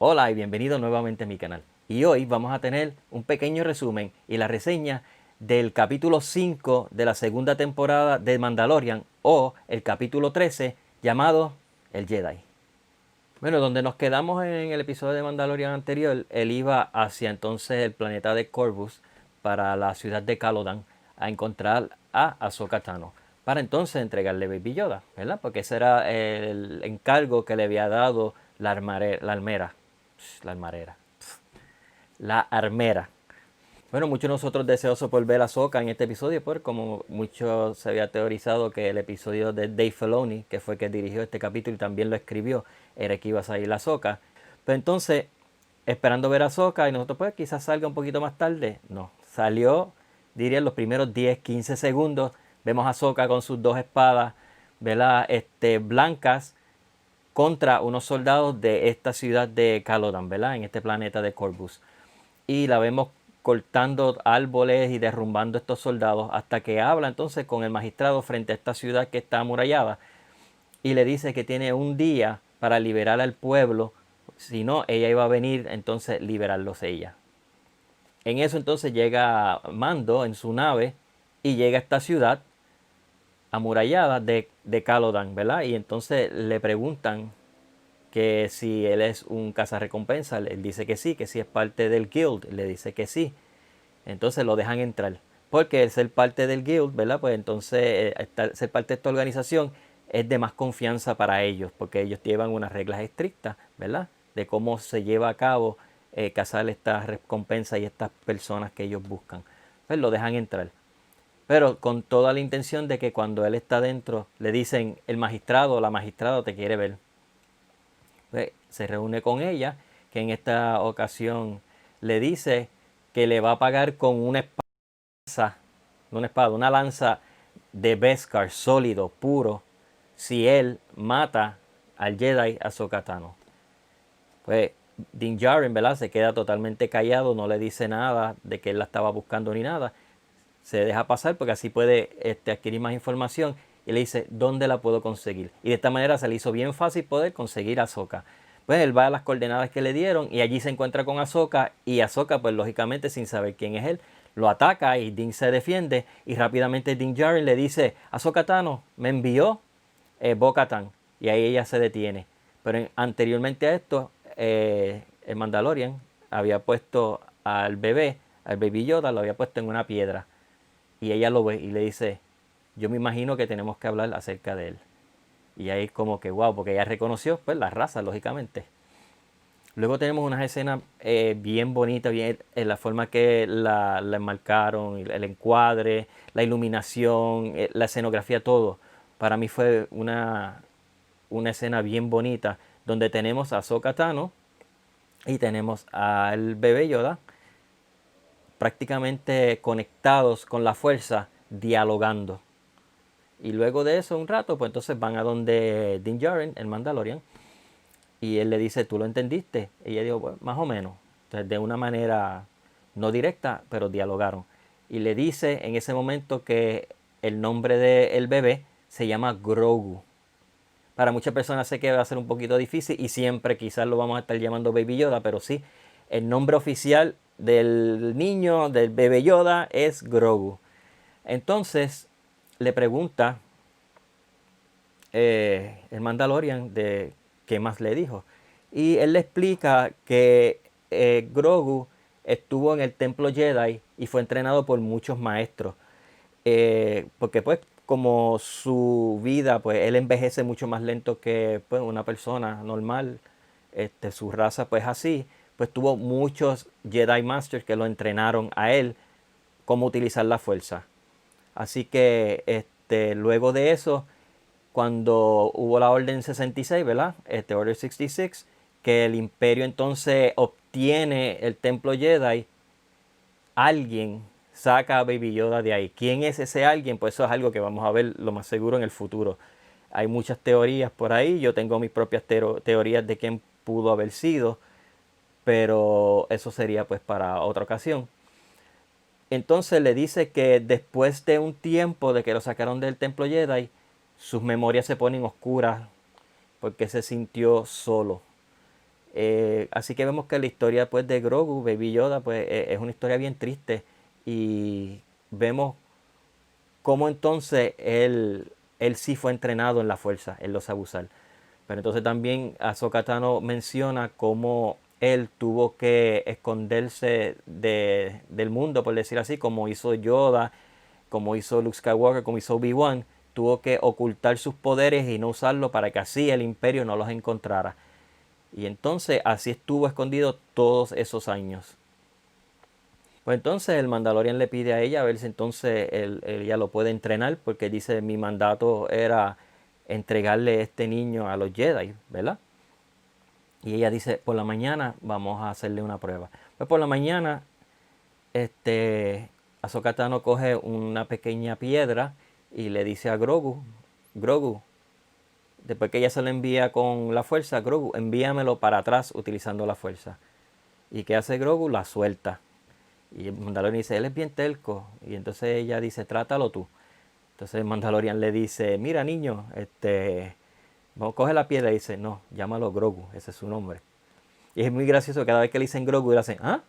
Hola y bienvenido nuevamente a mi canal. Y hoy vamos a tener un pequeño resumen y la reseña del capítulo 5 de la segunda temporada de Mandalorian, o el capítulo 13 llamado El Jedi. Bueno, donde nos quedamos en el episodio de Mandalorian anterior, él iba hacia entonces el planeta de Corvus para la ciudad de Calodan a encontrar a Ahsoka Tano para entonces entregarle Baby Yoda, ¿verdad? Porque ese era el encargo que le había dado la armera. Bueno, muchos de nosotros deseosos por ver a Ahsoka en este episodio, pues como mucho se había teorizado que el episodio de Dave Filoni, que fue el que dirigió este capítulo y también lo escribió, era que iba a salir la Ahsoka. Pero entonces, esperando ver a Ahsoka, y nosotros pues quizás salga un poquito más tarde, no, salió, diría, en los primeros 10, 15 segundos, vemos a Ahsoka con sus dos espadas, ¿verdad? Blancas, contra unos soldados de esta ciudad de Calodan, ¿verdad? En este planeta de Corvus. Y la vemos cortando árboles y derrumbando estos soldados hasta que habla entonces con el magistrado frente a esta ciudad que está amurallada y le dice que tiene un día para liberar al pueblo, si no ella iba a venir entonces liberarlos ella. En eso entonces llega Mando en su nave y llega a esta ciudad amurallada de Calodan, ¿verdad? Y entonces le preguntan que si él es un cazarrecompensa, él dice que sí es parte del guild, le dice que sí. Entonces lo dejan entrar. Porque el ser parte del guild, ¿verdad? Pues entonces ser parte de esta organización es de más confianza para ellos, porque ellos llevan unas reglas estrictas, ¿verdad? De cómo se lleva a cabo cazar estas recompensas y estas personas que ellos buscan. Pues lo dejan entrar. Pero con toda la intención de que cuando él está dentro, le dicen el magistrado o la magistrada te quiere ver. Pues, se reúne con ella, que en esta ocasión le dice que le va a pagar con una lanza de Beskar sólido, puro, si él mata al Jedi Ahsoka Tano. Pues Din Djarin, ¿verdad? Se queda totalmente callado, no le dice nada de que él la estaba buscando ni nada. Se deja pasar porque así puede adquirir más información y le dice dónde la puedo conseguir. Y de esta manera se le hizo bien fácil poder conseguir a Ahsoka. Pues él va a las coordenadas que le dieron y allí se encuentra con Ahsoka y Ahsoka pues lógicamente sin saber quién es él lo ataca y Din se defiende y rápidamente Din Djarin le dice Ahsoka Tano me envió Bo-Katan y ahí ella se detiene. Pero anteriormente a esto el Mandalorian había puesto al bebé, al Baby Yoda, lo había puesto en una piedra. Y ella lo ve y le dice, yo me imagino que tenemos que hablar acerca de él. Y ahí como que wow, porque ella reconoció pues la raza, lógicamente. Luego tenemos unas escenas bien bonitas, bien, en la forma que la enmarcaron, el encuadre, la iluminación, la escenografía, todo. Para mí fue una escena bien bonita, donde tenemos a Ahsoka Tano y tenemos al bebé Yoda prácticamente conectados con la fuerza, dialogando. Y luego de eso, un rato, pues entonces van a donde Din Djarin, el Mandalorian, y él le dice, ¿tú lo entendiste? Y ella dijo, pues, más o menos. Entonces, de una manera no directa, pero dialogaron. Y le dice en ese momento que el nombre del bebé se llama Grogu. Para muchas personas sé que va a ser un poquito difícil y siempre quizás lo vamos a estar llamando Baby Yoda, pero sí, el nombre oficial del niño, del bebé Yoda, es Grogu. Entonces le pregunta el Mandalorian de qué más le dijo. Y él le explica que Grogu estuvo en el templo Jedi y fue entrenado por muchos maestros. Porque pues como su vida, pues él envejece mucho más lento que pues, una persona normal. Su raza pues así. Pues tuvo muchos Jedi Masters que lo entrenaron a él cómo utilizar la fuerza. Así que luego de eso, cuando hubo la Orden 66, ¿verdad? Order 66, que el Imperio entonces obtiene el Templo Jedi, alguien saca a Baby Yoda de ahí. ¿Quién es ese alguien? Pues eso es algo que vamos a ver lo más seguro en el futuro. Hay muchas teorías por ahí, yo tengo mis propias teorías de quién pudo haber sido, pero eso sería pues para otra ocasión. Entonces le dice que después de un tiempo de que lo sacaron del Templo Jedi, sus memorias se ponen oscuras porque se sintió solo. Así que vemos que la historia pues de Grogu, Baby Yoda, pues es una historia bien triste y vemos cómo entonces él sí fue entrenado en la fuerza, él lo sabe usar. Pero entonces también Ahsoka Tano menciona cómo él tuvo que esconderse del mundo, por decir así, como hizo Yoda, como hizo Luke Skywalker, como hizo Obi-Wan. Tuvo que ocultar sus poderes y no usarlo para que así el imperio no los encontrara. Y entonces así estuvo escondido todos esos años. Pues entonces el Mandalorian le pide a ella a ver si entonces ella lo puede entrenar, porque dice mi mandato era entregarle este niño a los Jedi, ¿verdad? Y ella dice, por la mañana vamos a hacerle una prueba. Pues por la mañana, Ahsoka Tano coge una pequeña piedra y le dice a Grogu, Grogu, después que ella se lo envía con la fuerza, Grogu, envíamelo para atrás utilizando la fuerza. ¿Y qué hace Grogu? La suelta. Y el Mandalorian dice, él es bien telco. Y entonces ella dice, trátalo tú. Entonces el Mandalorian le dice, mira niño, vamos, coge la piedra y dice, no, llámalo Grogu, ese es su nombre. Y es muy gracioso, cada vez que le dicen Grogu, le hacen, ¿ah?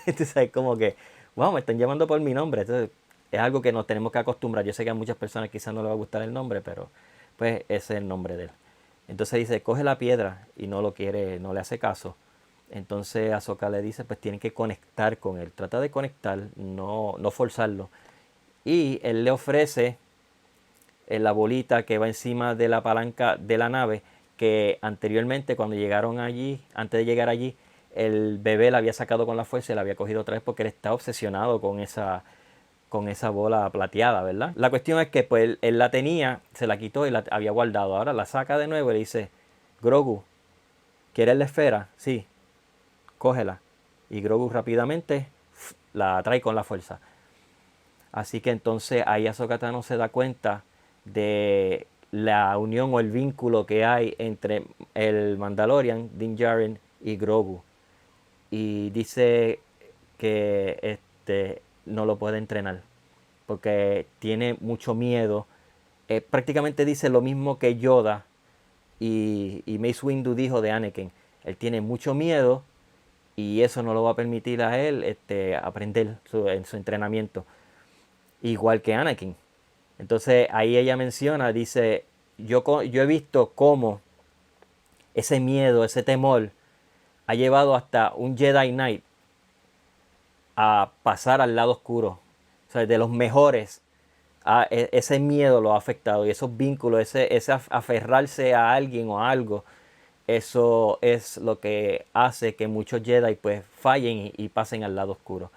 Entonces es como que, wow, me están llamando por mi nombre. Entonces es algo que nos tenemos que acostumbrar. Yo sé que a muchas personas quizás no les va a gustar el nombre, pero pues ese es el nombre de él. Entonces dice, coge la piedra y no lo quiere, no le hace caso. Entonces Ahsoka le dice, pues tienen que conectar con él. Trata de conectar, no forzarlo. Y él le ofrece la bolita que va encima de la palanca de la nave, que anteriormente cuando llegaron allí, antes de llegar allí, el bebé la había sacado con la fuerza y la había cogido otra vez porque él está obsesionado con esa bola plateada, ¿verdad? La cuestión es que pues él la tenía, se la quitó y la había guardado. Ahora la saca de nuevo y le dice, Grogu, ¿quieres la esfera? Sí, cógela. Y Grogu rápidamente la trae con la fuerza. Así que entonces ahí Ahsoka Tano se da cuenta de la unión o el vínculo que hay entre el Mandalorian, Din Djarin y Grogu. Y dice que no lo puede entrenar porque tiene mucho miedo. Prácticamente dice lo mismo que Yoda y Mace Windu dijo de Anakin. Él tiene mucho miedo y eso no lo va a permitir a él aprender en su entrenamiento. Igual que Anakin. Entonces ahí ella menciona, dice, yo he visto cómo ese miedo, ese temor, ha llevado hasta un Jedi Knight a pasar al lado oscuro. O sea, de los mejores, ese miedo lo ha afectado y esos vínculos, ese aferrarse a alguien o a algo, eso es lo que hace que muchos Jedi pues fallen y pasen al lado oscuro.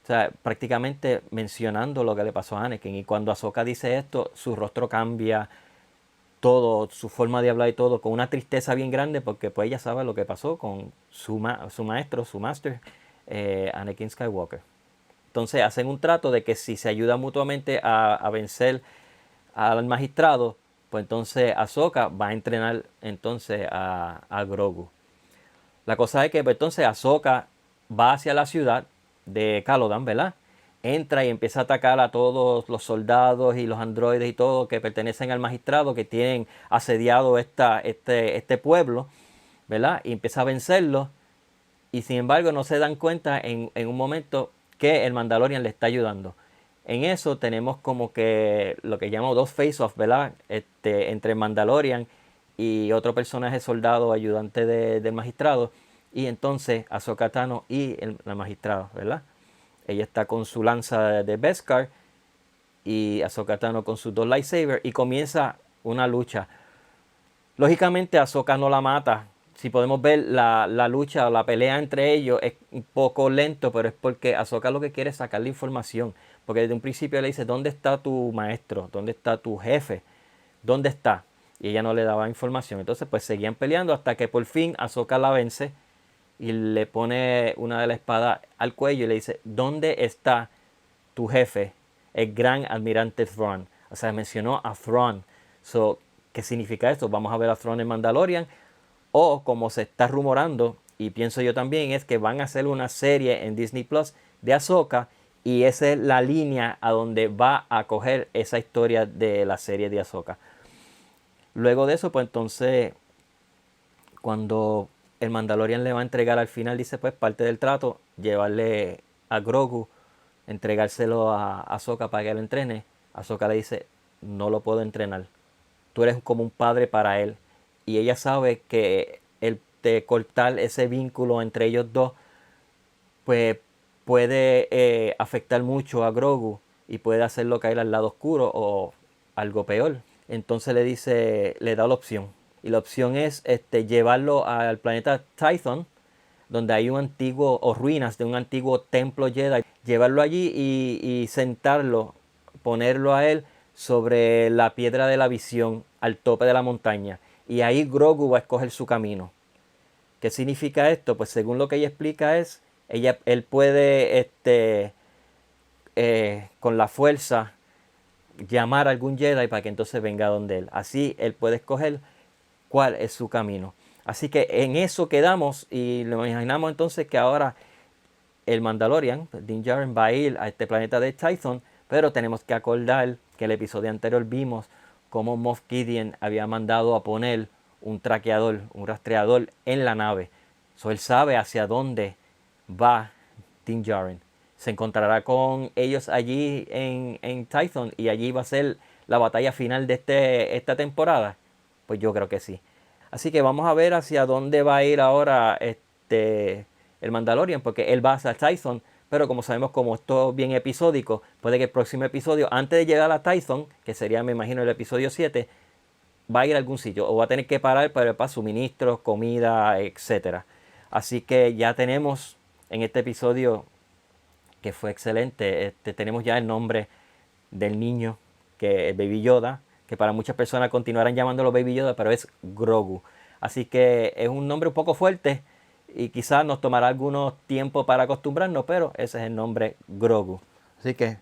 O sea, prácticamente mencionando lo que le pasó a Anakin. Y cuando Ahsoka dice esto, su rostro cambia, todo, su forma de hablar y todo, con una tristeza bien grande, porque pues ella sabe lo que pasó con su maestro, su master, Anakin Skywalker. Entonces hacen un trato de que si se ayuda mutuamente a vencer al magistrado, pues entonces Ahsoka va a entrenar entonces a Grogu. La cosa es que pues, entonces Ahsoka va hacia la ciudad de Calodan, ¿verdad? Entra y empieza a atacar a todos los soldados y los androides y todo que pertenecen al magistrado, que tienen asediado este pueblo, ¿verdad? Y empieza a vencerlos. Y sin embargo no se dan cuenta en un momento que el Mandalorian le está ayudando. En eso tenemos como que lo que llamo dos face-off, ¿verdad? Entre el Mandalorian y otro personaje soldado ayudante del magistrado. Y entonces Ahsoka Tano y la magistrada, ¿verdad? Ella está con su lanza de Beskar y Ahsoka Tano con sus dos lightsabers y comienza una lucha. Lógicamente Ahsoka no la mata. Si podemos ver la lucha o la pelea entre ellos es un poco lento, pero es porque Ahsoka lo que quiere es sacar la información. Porque desde un principio le dice, ¿dónde está tu maestro? ¿Dónde está tu jefe? ¿Dónde está? Y ella no le daba información. Entonces pues seguían peleando hasta que por fin Ahsoka la vence y le pone una de las espadas al cuello y le dice, ¿dónde está tu jefe? El gran almirante Thrawn. O sea, mencionó a Thrawn. So, ¿qué significa esto? Vamos a ver a Thrawn en Mandalorian. O como se está rumorando, y pienso yo también, es que van a hacer una serie en Disney Plus de Ahsoka. Y esa es la línea a donde va a coger esa historia de la serie de Ahsoka. Luego de eso, pues entonces, cuando el Mandalorian le va a entregar al final, dice, pues parte del trato, llevarle a Grogu, entregárselo a Ahsoka para que lo entrene. Ahsoka le dice, no lo puedo entrenar, tú eres como un padre para él. Y ella sabe que el de cortar ese vínculo entre ellos dos, pues puede afectar mucho a Grogu y puede hacerlo caer al lado oscuro o algo peor. Entonces le dice, le da la opción. Y la opción es llevarlo al planeta Tython, donde hay un antiguo, o ruinas de un antiguo templo Jedi. Llevarlo allí y sentarlo, ponerlo a él sobre la piedra de la visión, al tope de la montaña. Y ahí Grogu va a escoger su camino. ¿Qué significa esto? Pues según lo que ella explica es, él puede, con la fuerza, llamar a algún Jedi para que entonces venga donde él. Así él puede escoger cuál es su camino. Así que en eso quedamos y lo imaginamos entonces que ahora el Mandalorian, Din Djarin, va a ir a este planeta de Tython, pero tenemos que acordar que el episodio anterior vimos cómo Moff Gideon había mandado a poner un traqueador, un rastreador en la nave. So él sabe hacia dónde va Din Djarin. Se encontrará con ellos allí en Tython y allí va a ser la batalla final de esta temporada. Pues yo creo que sí. Así que vamos a ver hacia dónde va a ir ahora el Mandalorian, porque él va hacia Tython, pero como sabemos, como esto es bien episódico, puede que el próximo episodio, antes de llegar a Tython, que sería, me imagino, el episodio 7, va a ir a algún sitio o va a tener que parar para suministros, comida, etcétera. Así que ya tenemos en este episodio, que fue excelente, tenemos ya el nombre del niño, que es Baby Yoda, que para muchas personas continuarán llamándolo Baby Yoda, pero es Grogu. Así que es un nombre un poco fuerte y quizás nos tomará algunos tiempo para acostumbrarnos, pero ese es el nombre, Grogu. Así que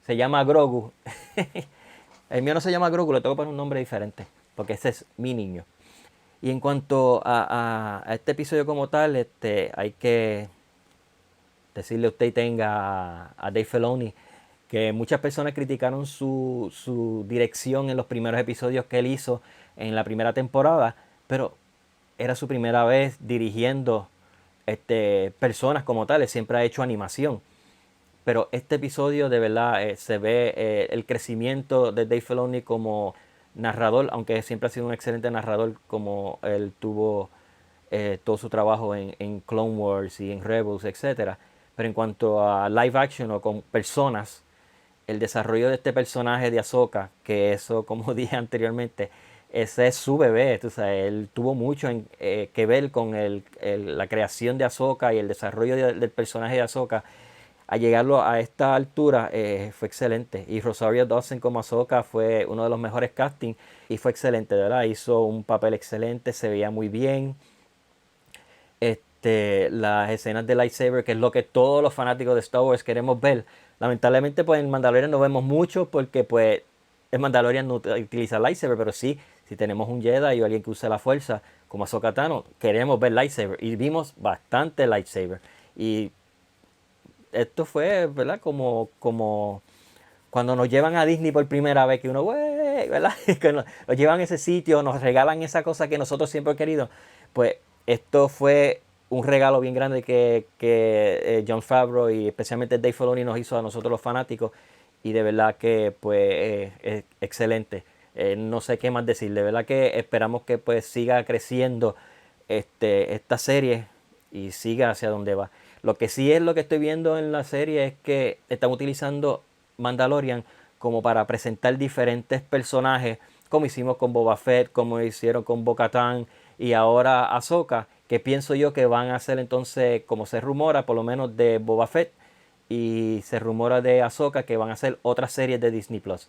se llama Grogu. El mío no se llama Grogu, le tengo que poner un nombre diferente, porque ese es mi niño. Y en cuanto a este episodio como tal, hay que decirle a usted y tenga a Dave Filoni que muchas personas criticaron su dirección en los primeros episodios que él hizo en la primera temporada, pero era su primera vez dirigiendo personas como tales, siempre ha hecho animación. Pero este episodio de verdad se ve el crecimiento de Dave Filoni como narrador, aunque siempre ha sido un excelente narrador, como él tuvo todo su trabajo en Clone Wars y en Rebels, etcétera. Pero en cuanto a live action o con personas, el desarrollo de este personaje de Ahsoka, que eso, como dije anteriormente, ese es su bebé. Tú sabes, él tuvo mucho que ver con la creación de Ahsoka y el desarrollo del personaje de Ahsoka. A llegarlo a esta altura fue excelente. Y Rosario Dawson como Ahsoka fue uno de los mejores castings y fue excelente, de verdad. Hizo un papel excelente, se veía muy bien. Las escenas de lightsaber, que es lo que todos los fanáticos de Star Wars queremos ver. Lamentablemente, pues en Mandalorian no vemos mucho porque pues en Mandalorian no utiliza lightsaber, pero sí, si tenemos un Jedi o alguien que use la fuerza, como Ahsoka Tano, queremos ver lightsaber. Y vimos bastante lightsaber. Y esto fue, ¿verdad? Como cuando nos llevan a Disney por primera vez, que uno, güey, ¿verdad? Que nos llevan a ese sitio, nos regalan esa cosa que nosotros siempre hemos querido. Pues esto fue un regalo bien grande que Jon Favreau y especialmente Dave Filoni nos hizo a nosotros los fanáticos. Y de verdad que pues es excelente. No sé qué más decir. De verdad que esperamos que pues siga creciendo esta serie y siga hacia donde va. Lo que sí es lo que estoy viendo en la serie es que están utilizando Mandalorian como para presentar diferentes personajes, como hicimos con Boba Fett, como hicieron con Bo-Katan y ahora Ahsoka, que pienso yo que van a hacer entonces, como se rumora, por lo menos de Boba Fett y se rumora de Ahsoka, que van a hacer otras series de Disney Plus.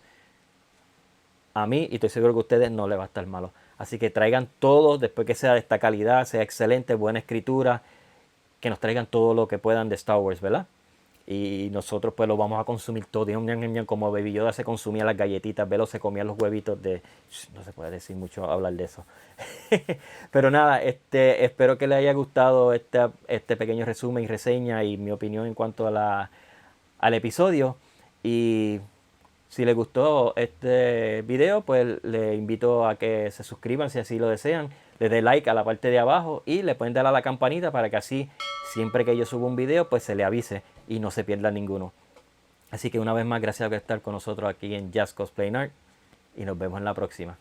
A mí, y estoy seguro que a ustedes no les va a estar malo. Así que traigan todo, después que sea de esta calidad, sea excelente, buena escritura, que nos traigan todo lo que puedan de Star Wars, ¿verdad? Y nosotros pues lo vamos a consumir todo. Como Baby Yoda se consumía las galletitas, Velo se comía los huevitos de... No se puede decir mucho hablar de eso. Pero nada, espero que les haya gustado este pequeño resumen y reseña y mi opinión en cuanto al episodio. Y Si les gustó este video, pues les invito a que se suscriban si así lo desean, le den like a la parte de abajo y le pueden dar a la campanita para que así, siempre que yo suba un video, pues se le avise y no se pierda ninguno. Así que una vez más, gracias por estar con nosotros aquí en Just Cosplay Art y nos vemos en la próxima.